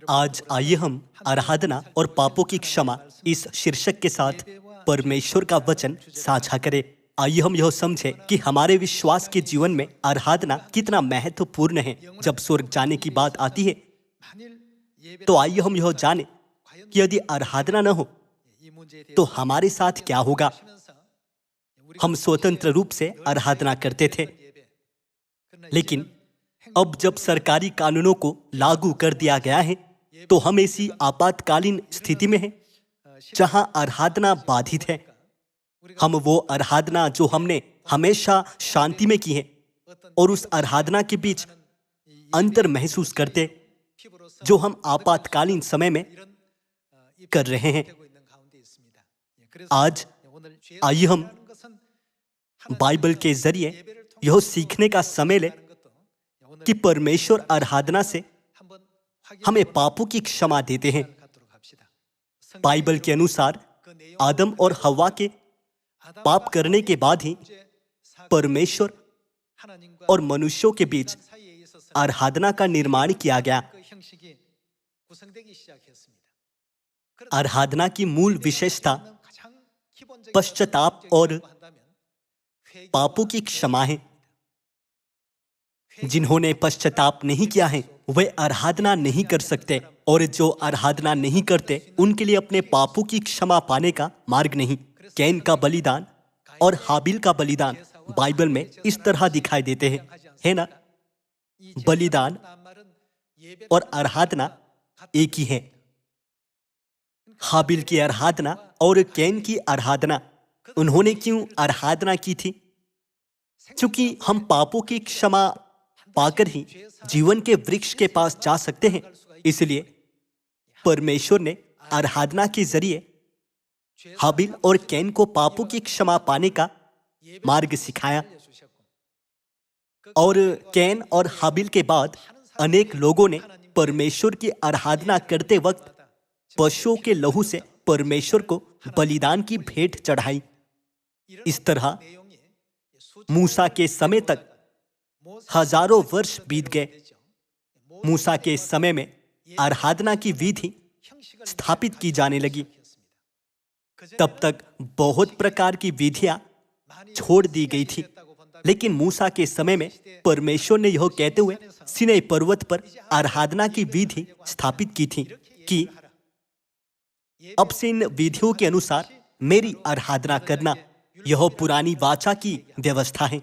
आज आइए हम आराधना और पापों की क्षमा इस शीर्षक के साथ परमेश्वर का वचन साझा करें। आइए हम यह समझें कि हमारे विश्वास के जीवन में आराधना कितना महत्वपूर्ण है। जब स्वर्ग जाने की बात आती है तो आइए हम यह जानें कि यदि आराधना न हो तो हमारे साथ क्या होगा। हम स्वतंत्र रूप से आराधना करते थे, लेकिन अब जब सरकारी कानूनों को लागू कर दिया गया है तो हम ऐसी आपातकालीन स्थिति में हैं जहां आराधना बाधित है। हम वो आराधना जो हमने हमेशा शांति में की है और उस आराधना के बीच अंतर महसूस करते जो हम आपातकालीन समय में कर रहे हैं। आज आइए हम बाइबल के जरिए यह सीखने का समय ले कि परमेश्वर आराधना से हमें पापों की क्षमा देते हैं। बाइबल के अनुसार आदम और हव्वा के पाप करने के बाद ही परमेश्वर और मनुष्यों के बीच आराधना का निर्माण किया गया। आराधना की मूल विशेषता पश्चाताप और पापों की क्षमा है। जिन्होंने पश्चाताप नहीं किया है वे आराधना नहीं कर सकते, और जो आराधना नहीं करते उनके लिए अपने पापों की क्षमा पाने का मार्ग नहीं। कैन का बलिदान और हाबिल का बलिदान बाइबल में इस तरह दिखाई देते हैं, है ना? बलिदान और आराधना एक ही है। हाबिल की आराधना और कैन की आराधना, उन्होंने क्यों आराधना की थी? क्योंकि हम पापों की क्षमा पाकर ही जीवन के वृक्ष के पास जा सकते हैं। इसलिए परमेश्वर ने आराधना के जरिए हाबिल और कैन को पापों की क्षमा पाने का मार्ग सिखाया। और कैन और हाबिल के बाद अनेक लोगों ने परमेश्वर की आराधना करते वक्त पशुओं के लहू से परमेश्वर को बलिदान की भेंट चढ़ाई। इस तरह मूसा के समय तक हजारों वर्ष बीत गए। मूसा के समय में आराधना की विधि स्थापित की जाने लगी। तब तक बहुत प्रकार की विधियां छोड़ दी गई थी, लेकिन मूसा के समय में परमेश्वर ने यह कहते हुए सीनै पर्वत पर आराधना की विधि स्थापित की थी कि अब से इन विधियों के अनुसार मेरी आराधना करना। यह पुरानी वाचा की व्यवस्था है।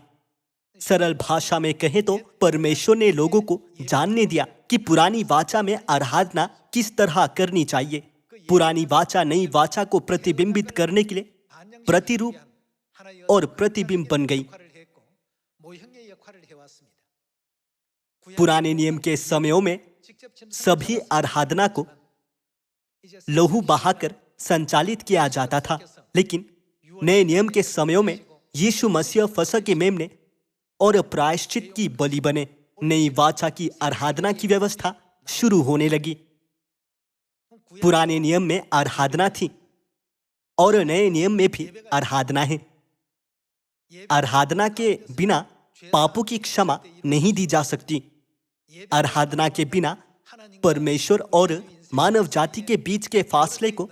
सरल भाषा में कहें तो परमेश्वर ने लोगों को जानने दिया कि पुरानी वाचा में आराधना किस तरह करनी चाहिए। पुरानी वाचा नई वाचा को प्रतिबिंबित करने के लिए प्रतिरूप और प्रतिबिंब बन गई। पुराने नियम के समयों में सभी आराधना को लहू बहाकर संचालित किया जाता था, लेकिन नए नियम के समयों में यीशु मसीह फसह के मेमने और प्रायश्चित की बलि बने। नई वाचा की आराधना की व्यवस्था शुरू होने लगी। पुराने नियम में आराधना थी और नए नियम में भी आराधना है। आराधना के बिना पापों की क्षमा नहीं दी जा सकती। आराधना के बिना परमेश्वर और मानव जाति के बीच के फासले को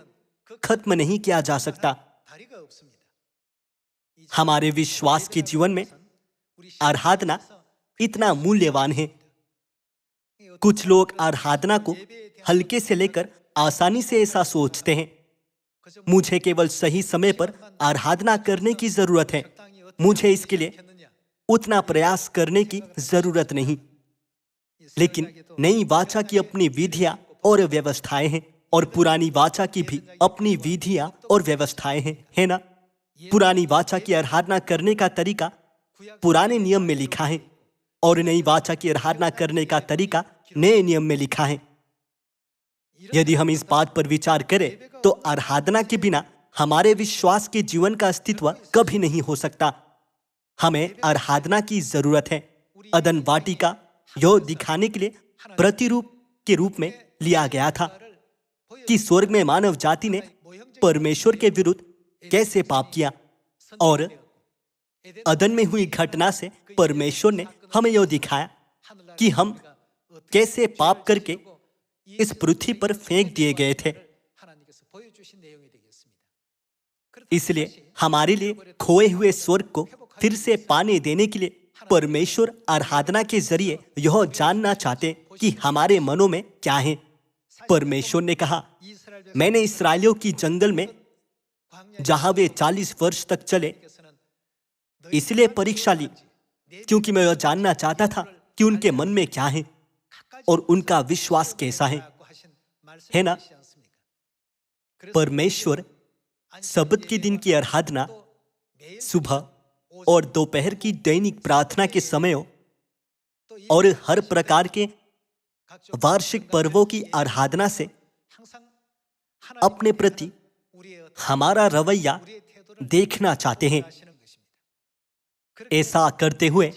खत्म नहीं किया जा सकता। हमारे विश्वास के जीवन में आराधना इतना मूल्यवान है। कुछ लोग आराधना को हल्के से लेकर आसानी से ऐसा सोचते हैं, मुझे केवल सही समय पर आराधना करने की जरूरत है, मुझे इसके लिए उतना प्रयास करने की जरूरत नहीं। लेकिन नई वाचा की अपनी विधियां और व्यवस्थाएं हैं, और पुरानी वाचा की भी अपनी विधियां और व्यवस्थाएं हैं, है ना? पुरानी वाचा की आराधना करने का तरीका पुराने नियम में लिखा है और नई वाचा की आराधना करने का तरीका नए नियम में लिखा है। यदि हम इस बात पर विचार करें तो आराधना के बिना हमारे विश्वास के जीवन का अस्तित्व कभी नहीं हो सकता। हमें आराधना की जरूरत है। अदन वाटिका यह दिखाने के लिए प्रतिरूप के रूप में लिया गया था कि स्वर्ग में मानव जाति ने परमेश्वर के विरुद्ध कैसे पाप किया, और अदन में हुई घटना से परमेश्वर ने हमें यह दिखाया कि हम कैसे पाप करके इस पृथ्वी पर फेंक दिए गए थे। इसलिए हमारे लिए खोए हुए स्वर्ग को फिर से पाने देने के लिए परमेश्वर आराधना के जरिए यह जानना चाहते कि हमारे मनों में क्या है। परमेश्वर ने कहा, मैंने इस्राएलियों की जंगल में जहां वे 40 वर्ष तक चले इसलिए परीक्षा ली, क्योंकि मैं यह जानना चाहता था कि उनके मन में क्या है और उनका विश्वास कैसा है ना। परमेश्वर सब्त के दिन की आराधना, सुबह और दोपहर की दैनिक प्रार्थना के समयों और हर प्रकार के वार्षिक पर्वों की आराधना से अपने प्रति हमारा रवैया देखना चाहते हैं। ऐसा करते हुए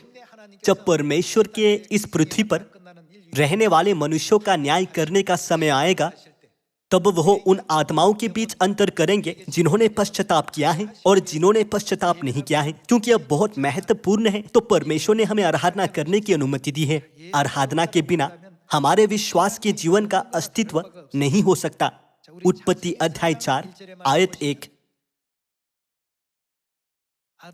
जब परमेश्वर के इस पृथ्वी पर रहने वाले मनुष्यों का न्याय करने का समय आएगा, तब वह उन आत्माओं के बीच अंतर करेंगे जिन्होंने पश्चाताप किया है और जिन्होंने पश्चाताप नहीं किया है। क्योंकि यह बहुत महत्वपूर्ण है, तो परमेश्वर ने हमें आराधना करने की अनुमति दी है। आराधना के बिना हमारे विश्वास के जीवन का अस्तित्व नहीं हो सकता। उत्पत्ति अध्याय 4 आयत 1।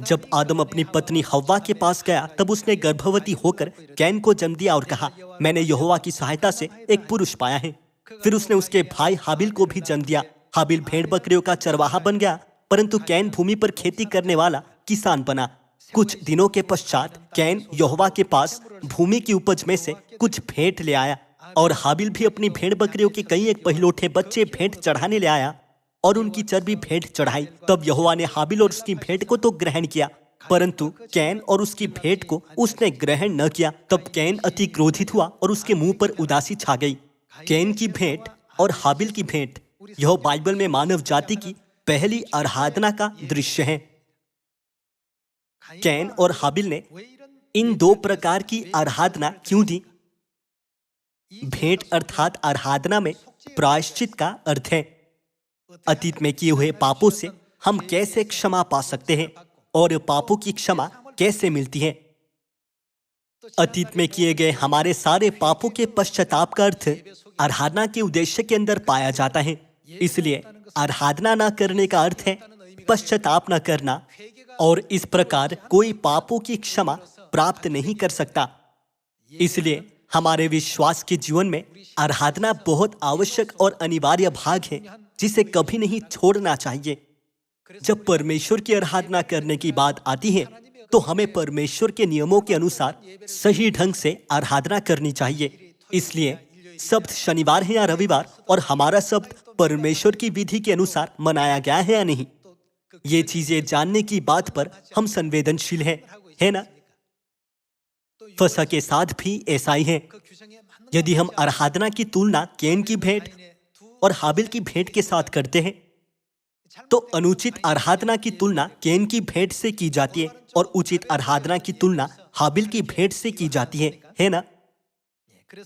जब आदम अपनी पत्नी हव्वा के पास गया, तब उसने गर्भवती होकर कैन को जन्म दिया और कहा, मैंने यहोवा की सहायता से एक पुरुष पाया है। फिर उसने उसके भाई हाबिल को भी जन्म दिया। हाबिल भेड़ बकरियों का चरवाहा बन गया, परंतु कैन भूमि पर खेती करने वाला किसान बना। कुछ दिनों के पश्चात कैन यहोवा के पास भूमि की उपज में से कुछ भेंट ले आया, और हाबिल भी अपनी भेड़ बकरियों के कई एक पहिलौठे बच्चे भेंट चढ़ाने ले आया और उनकी चर्बी भेंट चढ़ाई। तब यहोवा ने हाबिल और उसकी भेंट को तो ग्रहण किया, परंतु कैन और उसकी भेंट को उसने ग्रहण न किया। तब कैन अति क्रोधित हुआ और उसके मुंह पर उदासी छा गई। कैन की भेंट और हाबिल की भेंट, यह बाइबल में मानव जाति की पहली आराधना का दृश्य है। कैन और हाबिल ने इन दो प्रकार की आराधना क्यों दी? भेंट अर्थात आराधना में प्रायश्चित का अर्थ है। अतीत में किए हुए पापों से हम कैसे क्षमा पा सकते हैं और पापों की क्षमा कैसे मिलती है? अतीत में किए गए हमारे सारे पापों के पश्चाताप का अर्थ आराधना के उद्देश्य के अंदर पाया जाता है। इसलिए आराधना न करने का अर्थ है पश्चाताप न करना, और इस प्रकार कोई पापों की क्षमा प्राप्त नहीं कर सकता। इसलिए हमारे विश्वास के जीवन में आराधना बहुत आवश्यक और अनिवार्य भाग है, जिसे कभी नहीं छोड़ना चाहिए। जब परमेश्वर की आराधना करने की बात आती है, तो हमें परमेश्वर के नियमों के अनुसार सही ढंग से आराधना करनी चाहिए। इसलिए शब्द शनिवार है या रविवार, और हमारा शब्द परमेश्वर की विधि के अनुसार मनाया गया है या नहीं, ये चीजें जानने की बात पर हम संवेदनशील हैं, है ना? फसह के साथ भी ऐसा ही है। यदि हम आराधना की तुलना कैन की भेंट और हाबिल की भेंट के साथ करते हैं, तो अनुचित आराधना की तुलना कैन की भेंट से की जाती है और उचित आराधना की तुलना हाबिल की भेंट से की जाती है ना?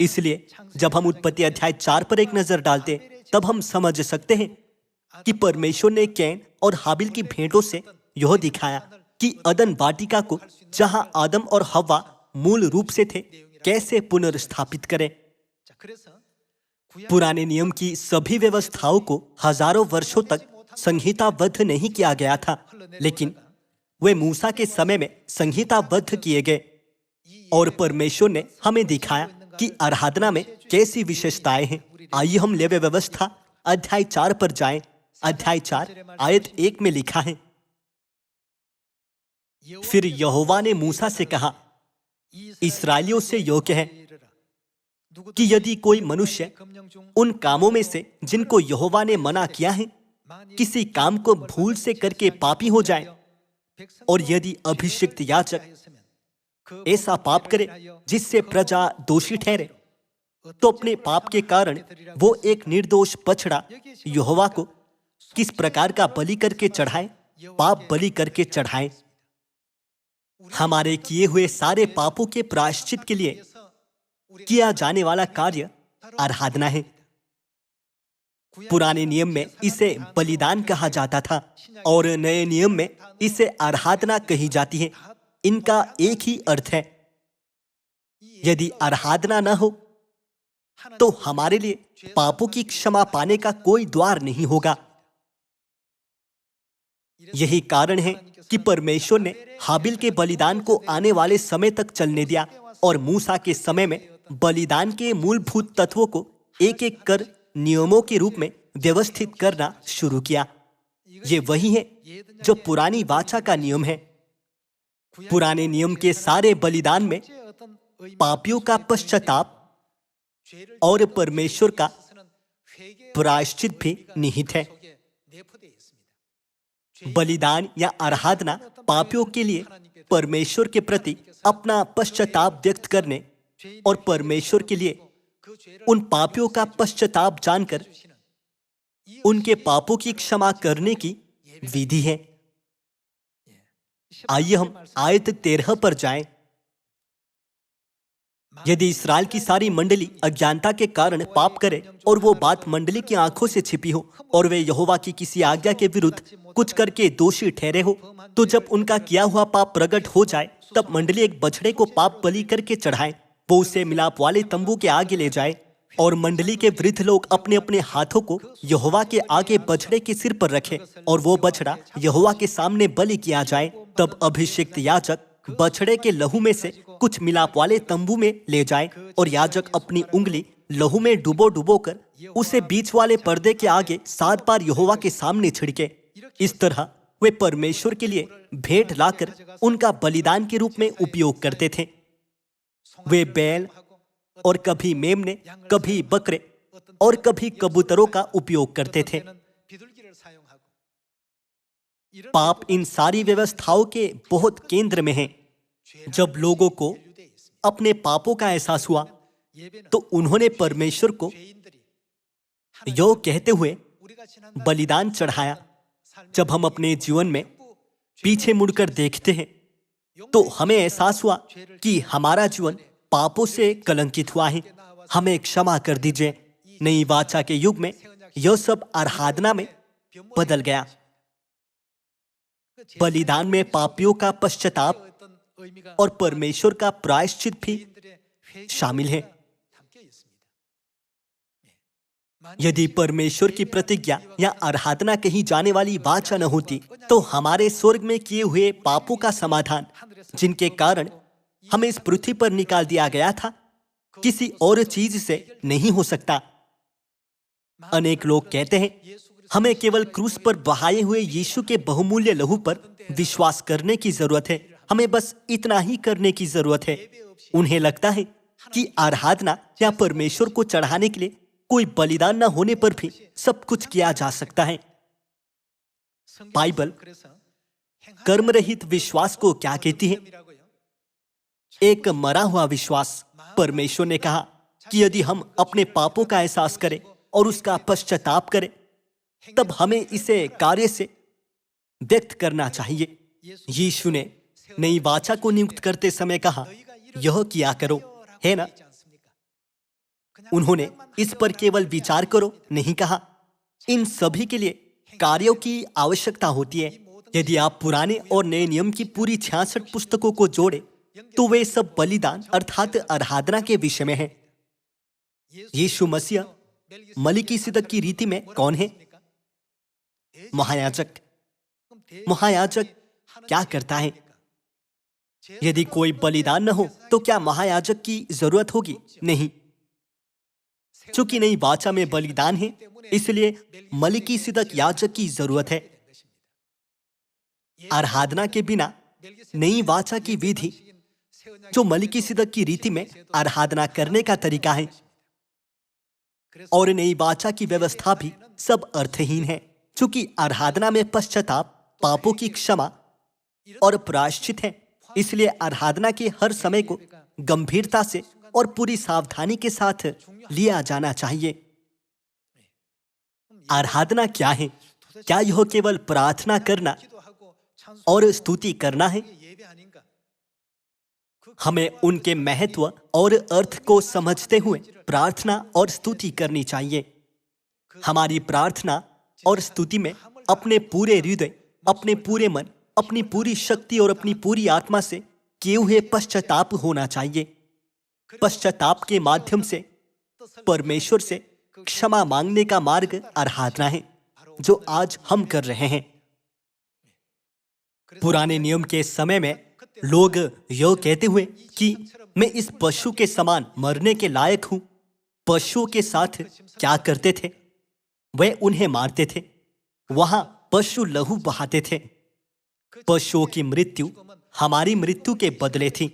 इसलिए जब हम उत्पत्ति अध्याय 4 पर एक नजर डालते हैं, तब हम समझ सकते हैं कि परमेश्वर ने कैन और हाबिल की भेंटों से यह दिखाया कि अदन वाटिका को, जहां आदम और हव्वा मूल रूप से थे, कैसे पुनर्स्थापित करें। पुराने नियम की सभी व्यवस्थाओं को हजारों वर्षों तक संहिताबद्ध नहीं किया गया था, लेकिन वे मूसा के समय में संहिताबद्ध किए गए, और परमेश्वर ने हमें दिखाया कि आराधना में कैसी विशेषताएं हैं। आइए हम लेवी व्यवस्था अध्याय 4 पर जाएं। अध्याय 4 आयत 1 में लिखा है, फिर यहोवा ने मूसा से कहा, इस्राएलियों से योग्य है कि यदि कोई मनुष्य उन कामों में से जिनको यहोवा ने मना किया है, किसी काम को भूल से करके पापी हो जाए, और यदि अभिषिक्त याजक ऐसा पाप करे जिससे प्रजा दोषी ठहरे, तो अपने पाप के कारण वो एक निर्दोष बछड़ा यहोवा को किस प्रकार का बलि करके चढ़ाए? पाप बलि करके चढ़ाए। हमारे किए हुए सारे पापों के प्रायश्चित के लिए किया जाने वाला कार्य आराधना है। पुराने नियम में इसे बलिदान कहा जाता था और नए नियम में इसे आराधना कही जाती है। इनका एक ही अर्थ है। यदि आराधना न हो तो हमारे लिए पापों की क्षमा पाने का कोई द्वार नहीं होगा। यही कारण है कि परमेश्वर ने हाबिल के बलिदान को आने वाले समय तक चलने दिया और मूसा के समय में बलिदान के मूलभूत तत्वों को एक एक कर नियमों के रूप में व्यवस्थित करना शुरू किया। ये वही है जो पुरानी वाचा का नियम है। पुराने नियम के सारे बलिदान में पापियों का पश्चाताप और परमेश्वर का प्रायश्चित भी निहित है। बलिदान या आराधना पापियों के लिए परमेश्वर के प्रति अपना पश्चाताप व्यक्त करने और परमेश्वर के लिए उन पापियों का पश्चाताप जानकर उनके पापों की क्षमा करने की विधि है। आइए हम आयत 13 पर जाएं। यदि इस्राएल की सारी मंडली अज्ञानता के कारण पाप करे और वो बात मंडली की आंखों से छिपी हो और वे यहोवा की किसी आज्ञा के विरुद्ध कुछ करके दोषी ठहरे हो, तो जब उनका किया हुआ पाप प्रकट हो जाए तब मंडली एक बछड़े को पाप बलि करके चढ़ाए। वो उसे मिलाप वाले तंबू के आगे ले जाए और मंडली के वृद्ध लोग अपने अपने हाथों को यहोवा के आगे बछड़े के सिर पर रखे और वो बछड़ा यहोवा के सामने बलि किया जाए। तब अभिषिक्त याजक बछड़े के लहू में से कुछ मिलाप वाले तंबू में ले जाए और याजक अपनी उंगली लहू में डुबो डुबो कर उसे बीच वाले पर्दे के आगे 7 बार यहोवा के सामने छिड़के। इस तरह वे परमेश्वर के लिए भेंट लाकर उनका बलिदान के रूप में उपयोग करते थे। वे बैल और कभी मेमने, कभी बकरे और कभी कबूतरों का उपयोग करते थे। पाप इन सारी व्यवस्थाओं के बहुत केंद्र में है। जब लोगों को अपने पापों का एहसास हुआ तो उन्होंने परमेश्वर को यो कहते हुए बलिदान चढ़ाया। जब हम अपने जीवन में पीछे मुड़कर देखते हैं तो हमें एहसास हुआ कि हमारा जीवन पापों से कलंकित हुआ है। हमें क्षमा कर दीजिए। नई वाचा के युग में यह सब आराधना में बदल गया। बलिदान में पापियों का पश्चाताप और परमेश्वर का प्रायश्चित भी शामिल है। यदि परमेश्वर की प्रतिज्ञा या आराधना कही जाने वाली वाचा न होती तो हमारे स्वर्ग में किए हुए पापों का समाधान, जिनके कारण हमें इस पृथ्वी पर निकाल दिया गया था, किसी और चीज से नहीं हो सकता। अनेक लोग कहते हैं हमें केवल क्रूस पर बहाए हुए यीशु के बहुमूल्य लहू पर विश्वास करने की जरूरत है। हमें बस इतना ही करने की जरूरत है। उन्हें लगता है कि आराधना या परमेश्वर को चढ़ाने के लिए कोई बलिदान न होने पर भी सब कुछ किया जा सकता है। बाइबल कर्म रहित विश्वास को क्या कहती है? एक मरा हुआ विश्वास। परमेश्वर ने कहा कि यदि हम अपने पापों का एहसास करें और उसका पश्चाताप करें तब हमें इसे कार्य से व्यक्त करना चाहिए। यीशु ने नई वाचा को नियुक्त करते समय कहा, यह किया करो, है ना? उन्होंने इस पर केवल विचार करो नहीं कहा। इन सभी के लिए कार्यों की आवश्यकता होती है। यदि आप पुराने और नए नियम की पूरी 66 पुस्तकों को जोड़े तो वे सब बलिदान अर्थात आराधना के विषय में है। यीशु मसीह मलिकिसिदक की रीति में कौन है? महायाजक। महायाजक क्या करता है? यदि कोई बलिदान न हो तो क्या महायाजक की जरूरत होगी? नहीं। चूंकि नई वाचा में बलिदान है इसलिए मलिकिसिदक याजक की जरूरत है। आराधना के बिना नई वाचा की विधि, जो मलिकिसिदक की रीति में आराधना करने का तरीका है, और नई वाचा की व्यवस्था भी सब अर्थहीन है। चूंकि आराधना में पश्चाताप, पापों की क्षमा और प्रायश्चित है, इसलिए आराधना के हर समय को गंभीरता से और पूरी सावधानी के साथ लिया जाना चाहिए। आराधना क्या है? क्या यह केवल प्रार्थना करना और स्तुति करना है? हमें उनके महत्व और अर्थ को समझते हुए प्रार्थना और स्तुति करनी चाहिए। हमारी प्रार्थना और स्तुति में अपने पूरे हृदय, अपने पूरे मन, अपनी पूरी शक्ति और अपनी पूरी आत्मा से किए हुए पश्चाताप होना चाहिए। पश्चाताप के माध्यम से परमेश्वर से क्षमा मांगने का मार्ग आराधना है, जो आज हम कर रहे हैं। पुराने नियम के समय में लोग यह कहते हुए कि मैं इस पशु के समान मरने के लायक हूं, पशुओं के साथ क्या करते थे? वे उन्हें मारते थे। वहां पशु लहू बहाते थे। पशुओं की मृत्यु हमारी मृत्यु के बदले थी।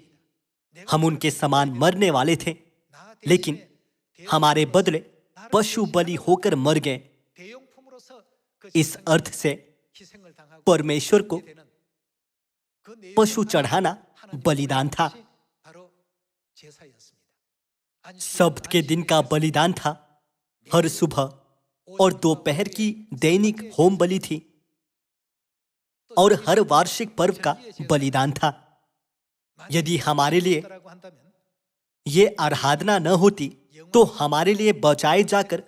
हम उनके समान मरने वाले थे, लेकिन हमारे बदले पशु बलि होकर मर गए। इस अर्थ से परमेश्वर को पशु चढ़ाना बलिदान था। सब्त के दिन का बलिदान था। हर सुबह और दोपहर की दैनिक होम बलि थी और हर वार्षिक पर्व का बलिदान था। यदि हमारे लिए ये आराधना न होती तो हमारे लिए बचाए जाकर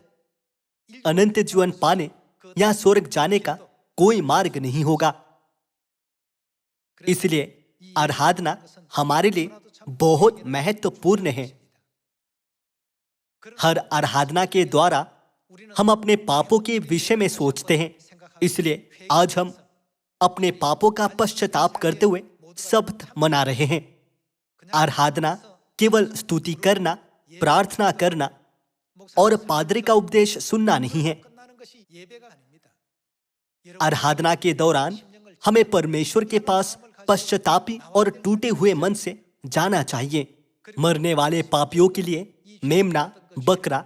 अनंत जीवन पाने या स्वर्ग जाने का कोई मार्ग नहीं होगा। इसलिए आराधना हमारे लिए बहुत महत्वपूर्ण है। हर आराधना के द्वारा हम अपने पापों के विषय में सोचते हैं। इसलिए आज हम अपने पापों का पश्चाताप करते हुए सब्त मना रहे हैं। आराधना केवल स्तुति करना, प्रार्थना करना और पादरी का उपदेश सुनना नहीं है। आराधना के दौरान हमें परमेश्वर के पास पश्चातापी और टूटे हुए मन से जाना चाहिए। मरने वाले पापियों के लिए मेमना, बकरा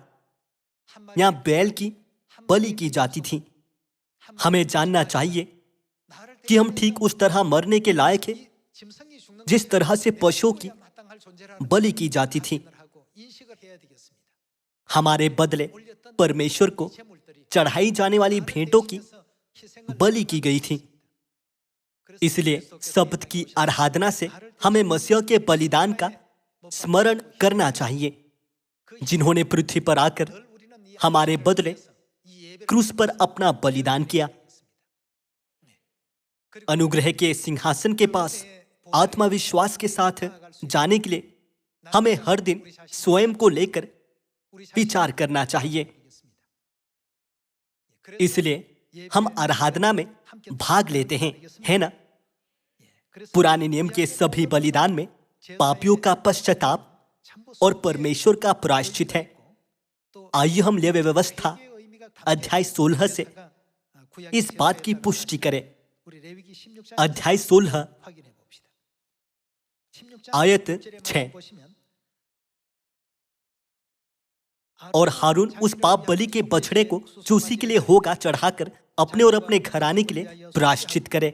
या बैल की बलि की जाती थी। हमें जानना चाहिए कि हम ठीक उस तरह मरने के लायक हैं जिस तरह से पशुओं की बलि की जाती थी। हमारे बदले परमेश्वर को चढ़ाई जाने वाली भेंटों की बलि की गई थी। इसलिए सब्त की आराधना से हमें मसीह के बलिदान का स्मरण करना चाहिए, जिन्होंने पृथ्वी पर आकर हमारे बदले क्रूस पर अपना बलिदान किया। अनुग्रह के सिंहासन के पास आत्मविश्वास के साथ जाने के लिए हमें हर दिन स्वयं को लेकर विचार करना चाहिए। इसलिए हम आराधना में भाग लेते हैं, है ना? पुराने नियम के सभी बलिदान में पापियों का पश्चाताप और परमेश्वर का प्रायश्चित है। आइए हम लेवी व्यवस्था अध्याय 16 से इस बात की पुष्टि करें। अध्याय 16 आयत 6। और हारून उस पाप बलि के बछड़े को जो उसी के लिए होगा चढ़ाकर अपने और अपने घराने के लिए प्रायश्चित करे,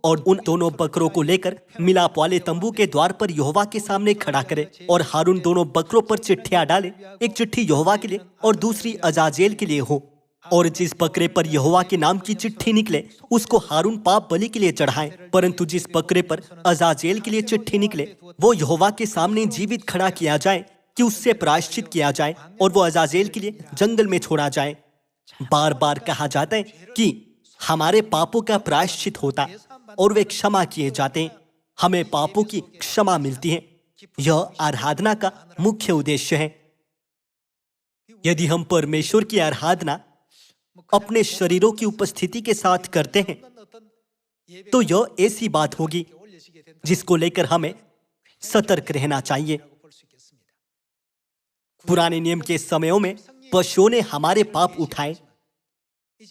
और उन दोनों बकरों को लेकर मिलाप वाले तंबू के द्वार पर यहोवा के सामने खड़ा करे। और हारून दोनों बकरों पर चिट्ठियां डाले, एक चिट्ठी यहोवा के लिए और दूसरी अजाजेल के लिए हो। और जिस बकरे पर यहोवा के नाम की चिट्ठी निकले उसको हारून पाप बलि के लिए चढ़ाए, परंतु जिस बकरे पर अजाजेल के लिए चिट्ठी निकले वो यहोवा के सामने जीवित खड़ा किया जाए कि उससे प्रायश्चित किया जाए, और वो अजाजेल के लिए जंगल में छोड़ा जाए। बार बार कहा जाता है कि हमारे पापों का प्रायश्चित होता और वे क्षमा किए जाते हैं। हमें पापों की क्षमा मिलती है। यह आराधना का मुख्य उद्देश्य है। यदि हम परमेश्वर की आराधना अपने शरीरों की उपस्थिति के साथ करते हैं तो यह ऐसी बात होगी जिसको लेकर हमें सतर्क रहना चाहिए। पुराने नियम के समयों में पशुओं ने हमारे पाप उठाए,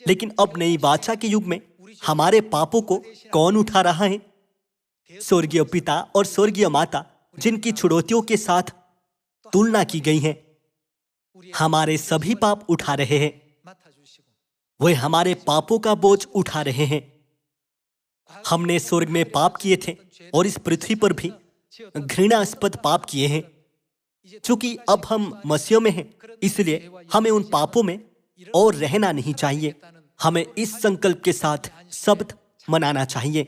लेकिन अब नई वाचा के युग में हमारे पापों को कौन उठा रहा है? स्वर्गीय पिता और स्वर्गीय माता, जिनकी छुड़ौतियों के साथ तुलना की गई है, हमारे सभी पाप उठा रहे हैं। वे हमारे पापों का बोझ उठा रहे हैं। हमने स्वर्ग में पाप किए थे और इस पृथ्वी पर भी घृणास्पद पाप किए हैं। चूंकि अब हम मसीह में हैं, इसलिए हमें उन पापों में और रहना नहीं चाहिए। हमें इस संकल्प के साथ सब्त मनाना चाहिए।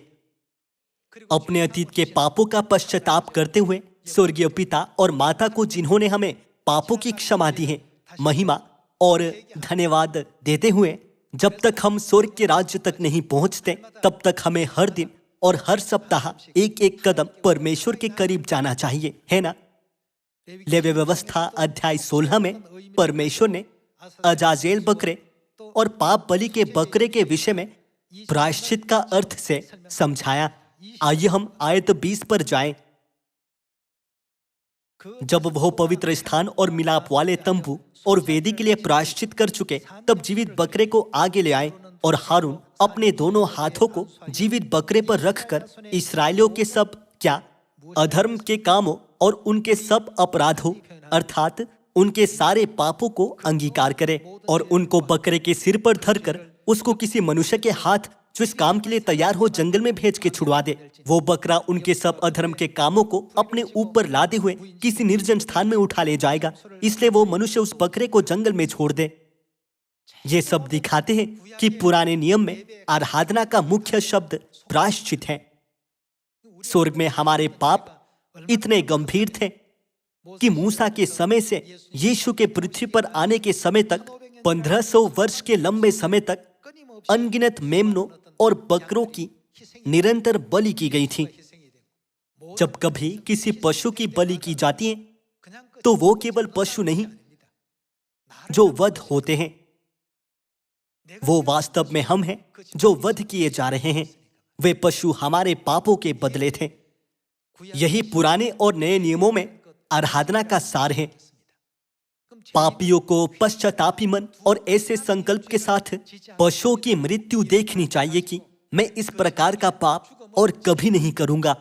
अपने अतीत के पापों का पश्चाताप करते हुए स्वर्गीय पिता और माता को, जिन्होंने हमें पापों की क्षमा दी है, महिमा और धन्यवाद देते हुए जब तक हम स्वर्ग के राज्य तक नहीं पहुंचते तब तक हमें हर दिन और हर सप्ताह एक एक कदम परमेश्वर के करीब जाना चाहिए, है ना? लेवी व्यवस्था अध्याय 16 में परमेश्वर ने अजाजेल बकरे और पाप बलि के बकरे के विषय में प्रायश्चित का अर्थ से समझाया। आइए हम आयत 20 पर जाएं। जब वह पवित्र स्थान और मिलाप वाले तंबू और वेदी के लिए प्रायश्चित कर चुके, तब जीवित बकरे को आगे ले आए और हारून अपने दोनों हाथों को जीवित बकरे पर रखकर इस्राएलियों के सब क्या अधर्म के कामों और उनके सब अपराधों अर्थात उनके सारे पापों को अंगीकार करे और उनको बकरे के सिर पर धरकर उसको किसी मनुष्य के हाथ जो इस काम के लिए तैयार हो जंगल में भेज के छुड़वा दे। वो बकरा उनके सब अधर्म के कामों को अपने ऊपर लादे हुए किसी निर्जन स्थान में उठा ले जाएगा, इसलिए वो मनुष्य उस बकरे को जंगल में छोड़ दे। ये सब दिखाते हैं कि पुराने नियम में आराधना का मुख्य शब्द प्रायश्चित है। स्वर्ग में हमारे पाप इतने गंभीर थे कि मूसा के समय से यीशु के पृथ्वी पर आने के समय तक 1500 वर्ष के लंबे समय तक अनगिनत मेमनों और बकरों की निरंतर बलि की गई थी। जब कभी किसी पशु की बलि की जाती है तो वो केवल पशु नहीं जो वध होते हैं, वो वास्तव में हम हैं जो वध किए जा रहे हैं। वे पशु हमारे पापों के बदले थे। यही पुराने और नए नियमों में आराधना का सार है। पापियों को पश्चातापी मन और ऐसे संकल्प के साथ पशुओं की मृत्यु देखनी चाहिए कि मैं इस प्रकार का पाप और कभी नहीं करूंगा।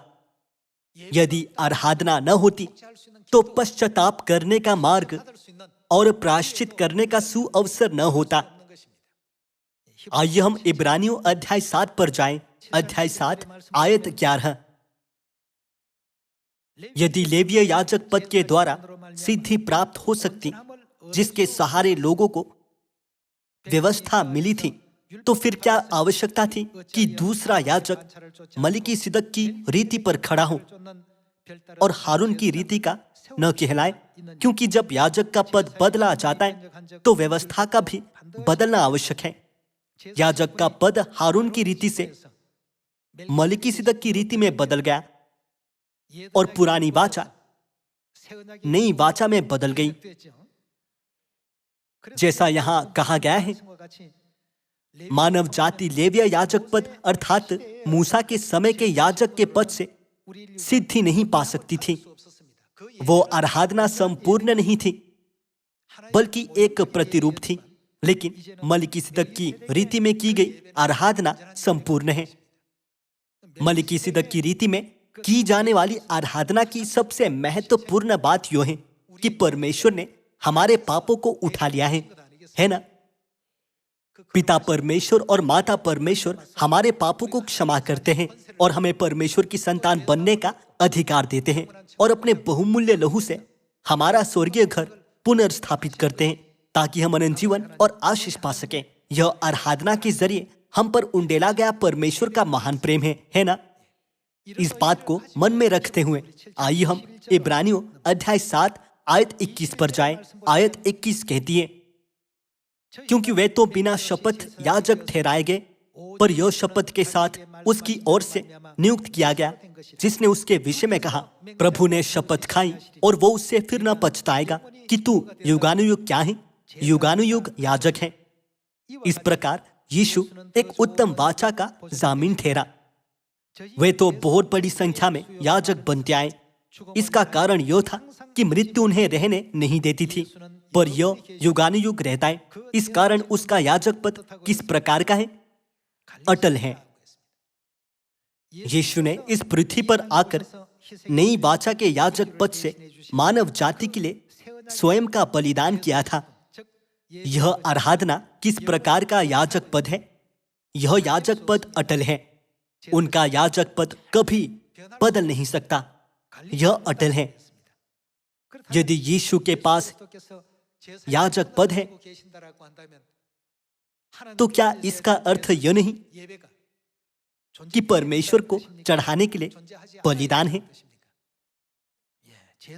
यदि आराधना न होती तो पश्चाताप करने का मार्ग और प्रायश्चित करने का सुअवसर न होता। आइए हम इब्रानियों अध्याय 7 पर जाएं। अध्याय 7 आयत 11। यदि लेवीय याजक पद के द्वारा सिद्धि प्राप्त हो सकती, जिसके सहारे लोगों को व्यवस्था मिली थी, तो फिर क्या आवश्यकता थी कि दूसरा याजक मलिकिसिदक की रीति पर खड़ा हो और हारून की रीति का न कहलाए? क्योंकि जब याजक का पद बदला जाता है तो व्यवस्था का भी बदलना आवश्यक है। याजक का पद हारून की रीति से मलिकिसिदक की रीति में बदल गया और पुरानी वाचा नई वाचा में बदल गई। जैसा यहां कहा गया है, मानव जाति लेवीय याजक पद अर्थात मूसा के समय के याजक के पद से सिद्धि नहीं पा सकती थी। वो आराधना संपूर्ण नहीं थी, बल्कि एक प्रतिरूप थी। लेकिन मलिकिसिदक की रीति में की गई आराधना संपूर्ण है। मलिकिसिदक की रीति में की जाने वाली आराधना की सबसे महत्वपूर्ण बात यह है कि परमेश्वर ने हमारे पापों को उठा लिया है ना? पिता परमेश्वर और माता परमेश्वर हमारे पापों को क्षमा करते हैं और हमें परमेश्वर की संतान बनने का अधिकार देते हैं और अपने बहुमूल्य लहू से हमारा स्वर्गीय घर पुनर्स्थापित करते हैं ताकि हम अनंत जीवन और आशीष पा सकें। यह आराधना के जरिए हम पर उंडेला गया परमेश्वर का महान प्रेम है ना? इस बात को मन में रखते हुए आइए हम इब्रानियों अध्याय 7 आयत 21 पर जाएं। आयत 21 कहती है, क्योंकि वे तो बिना शपथ याजक ठहराए गए, पर यह शपथ के साथ उसकी ओर से नियुक्त किया गया, जिसने उसके विषय में कहा, प्रभु ने शपथ खाई और वो उससे फिर न पछताएगा कि तू युगानुयुग क्या है, युगानुयुग याजक है। इस प्रकार यीशु एक उत्तम वाचा का जामीन ठहरा। वे तो बहुत बड़ी संख्या में याजक बनते आए। इसका कारण यह था कि मृत्यु उन्हें रहने नहीं देती थी, पर यह युगानुयुग रहता है। इस कारण उसका याजक पद किस प्रकार का है? अटल है। यीशु ने इस पृथ्वी पर आकर नई वाचा के याजक पद से मानव जाति के लिए स्वयं का बलिदान किया था। यह आराधना किस प्रकार का याजक पद है? यह याजक पद अटल है। उनका याजक पद कभी बदल नहीं सकता। यह अटल है। यदि यीशु के पास याजक पद है तो क्या इसका अर्थ यह नहीं कि परमेश्वर को चढ़ाने के लिए बलिदान है?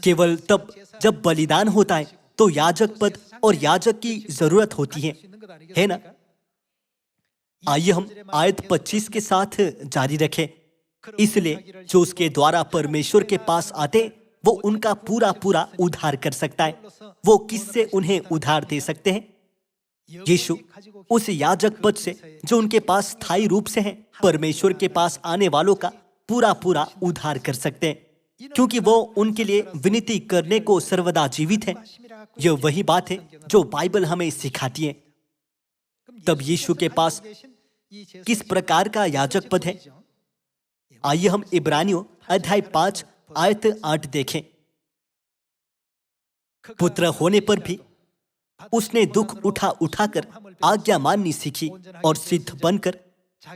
केवल तब जब बलिदान होता है तो याजक पद और याजक की जरूरत होती है ना? आइए हम आयत 25 के साथ जारी रखें। इसलिए जो उसके द्वारा परमेश्वर के पास आते वो उनका पूरा पूरा उद्धार कर सकता है। वो किससे उन्हें उद्धार दे सकते हैं? यीशु उस याजक पद से जो उनके पास स्थायी रूप से है, परमेश्वर के पास आने वालों का पूरा पूरा उद्धार कर सकते हैं, क्योंकि वो उनके लिए विनती करने को सर्वदा जीवित है। यह वही बात है जो बाइबल हमें सिखाती है। तब यीशु के पास किस प्रकार का याजक पद है? आइए हम इब्रानियों अध्याय 5 आयत 8 देखें। पुत्र होने पर भी उसने दुख उठा उठाकर आज्ञा माननी सीखी और सिद्ध बनकर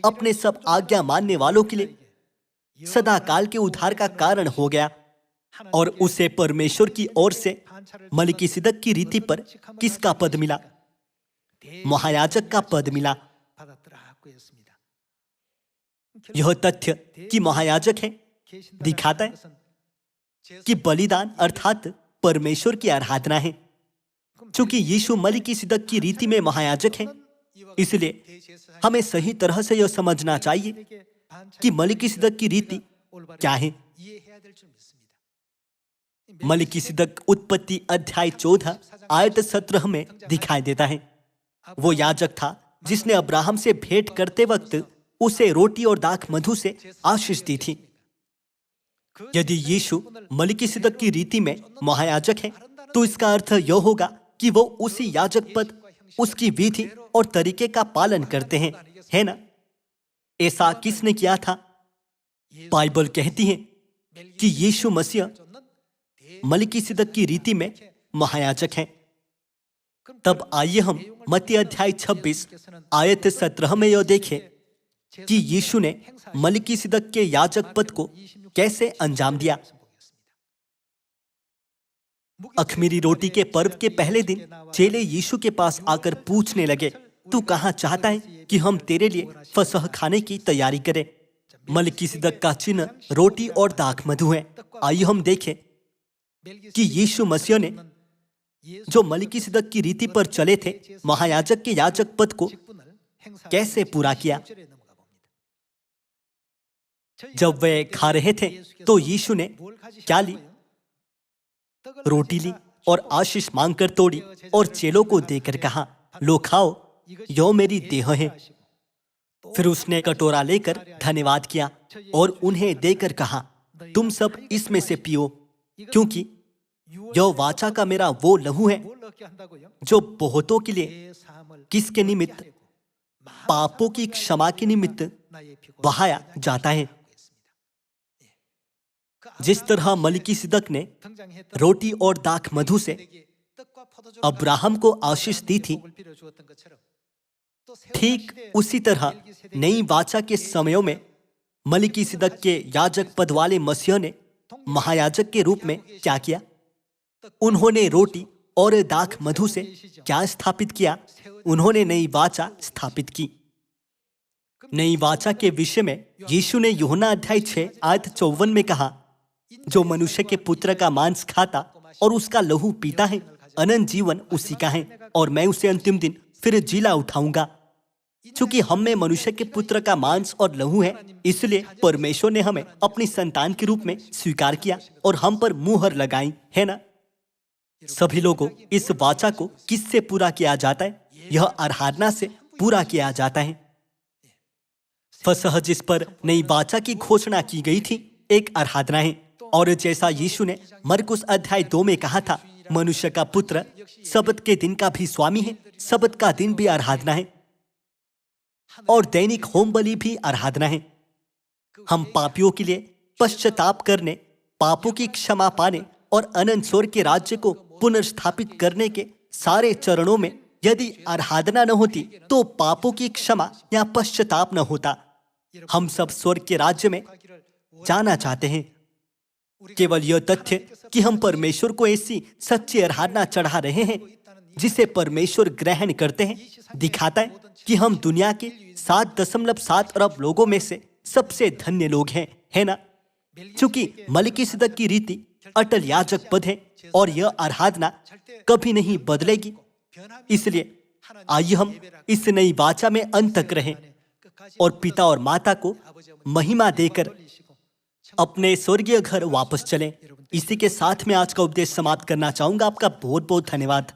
अपने सब आज्ञा मानने वालों के लिए सदा काल के उद्धार का कारण हो गया। और उसे परमेश्वर की ओर से मलिकिसिदक की रीति पर किसका पद मिला? महायाजक का पद मिला। यह तथ्य कि महायाजक है दिखाता है कि बलिदान अर्थात परमेश्वर की आराधना है। चूंकि यीशु मलिकिसिदक की रीति में महायाजक है, इसलिए हमें सही तरह से यह समझना चाहिए कि मलिकिसिदक की रीति क्या है। मलिकिसिदक उत्पत्ति अध्याय 14 आयत 17 में दिखाई देता है। वो याजक था जिसने अब्राहम से भेंट करते वक्त उसे रोटी और दाख मधु से आशीष दी थी। यदि यीशु मलिकिसिदक की रीति में महायाजक है, तो इसका अर्थ यह होगा कि वो उसी याजक पद, उसकी विधि और तरीके का पालन करते हैं, है ना? ऐसा किसने किया था? बाइबल कहती है कि यीशु मसीह मलिकिसिदक की रीति में महायाजक हैं। तब आइए हम मत्ती अध्याय 26 आयत 17 में यह देखें कि यीशु ने मलिकिसिदक के याजक पद को कैसे अंजाम दिया। अख़मीरी रोटी के पर्व के पहले दिन चेले यीशु के पास आकर पूछने लगे, तू कहाँ चाहता है कि हम तेरे लिए फसह खाने की तैयारी करें? मलिकिसिदक का चिन्ह रोटी और दाख मधु है। आइए हम देखें कि यीशु मसीह ने जो मलिकिसिदक की रीति पर चले थे, महायाजक के याजक पद को कैसे पूरा किया। जब वे खा रहे थे तो यीशु ने क्या ली? रोटी ली और आशीष मांगकर तोड़ी और चेलों को देकर कहा, लो खाओ, यो मेरी देह है। फिर उसने कटोरा लेकर धन्यवाद किया और उन्हें देकर कहा, तुम सब इसमें से पियो, क्योंकि यह वाचा का मेरा वो लहू है जो बहुतों के लिए, किसके निमित्त? पापों की क्षमा के निमित्त बहाया जाता है। जिस तरह मलिकिसिदक ने रोटी और दाख मधु से अब्राहम को आशीष दी थी, ठीक उसी तरह नई वाचा के समयों में मलिकिसिदक के याजक पद वाले मसीह ने महायाजक के रूप में क्या किया? उन्होंने रोटी और दाख मधु से क्या स्थापित किया? उन्होंने नई वाचा स्थापित की। नई वाचा के विषय में यीशु ने यूहन्ना अध्याय 6 आयत 54 में कहा, जो मनुष्य के पुत्र का मांस खाता और उसका लहू पीता है, अनंत जीवन उसी का है, और मैं उसे अंतिम दिन फिर जिला उठाऊंगा। चूंकि हम में मनुष्य के पुत्र का मांस और लहू है, इसलिए परमेश्वर ने हमें अपनी संतान के रूप में स्वीकार किया और हम पर मुहर लगाई, है ना? सभी लोगों, इस वाचा को किससे पूरा किया जाता है? यह आराधना से पूरा किया जाता है। फसह जिस पर नई वाचा की घोषणा की गई थी, एक आराधना है। और जैसा यीशु ने मरकुस अध्याय 2 में कहा था, मनुष्य का पुत्र सब्त के दिन का भी स्वामी है। सब्त का दिन भी आराधना है और दैनिक होम बलि भी आराधना है। हम पापियों के लिए पश्चाताप करने, पापों की क्षमा पाने और अनंत स्वर्ग के राज्य को पुनर्स्थापित करने के सारे चरणों में यदि आराधना न होती तो पापों की क्षमा या पश्चाताप न होता। हम सब स्वर्ग के राज्य में जाना चाहते हैं। केवल यह तथ्य कि हम परमेश्वर को ऐसी सच्ची आराधना चढ़ा रहे हैं जिसे परमेश्वर ग्रहण करते हैं, दिखाता है कि हम दुनिया के 7.7 अरब लोगों में से सबसे धन्य लोग हैं, है ना? चूंकि मलिकिसिदक की रीति अटल याजक पद है और यह आराधना कभी नहीं बदलेगी। इसलिए आइए हम इस नई वाचा में अंत तक रहें और पिता और माता को महिमा देकर अपने स्वर्गीय घर वापस चलें। इसी के साथ मैं आज का उपदेश समाप्त करना चाहूंगा। आपका बहुत बहुत धन्यवाद।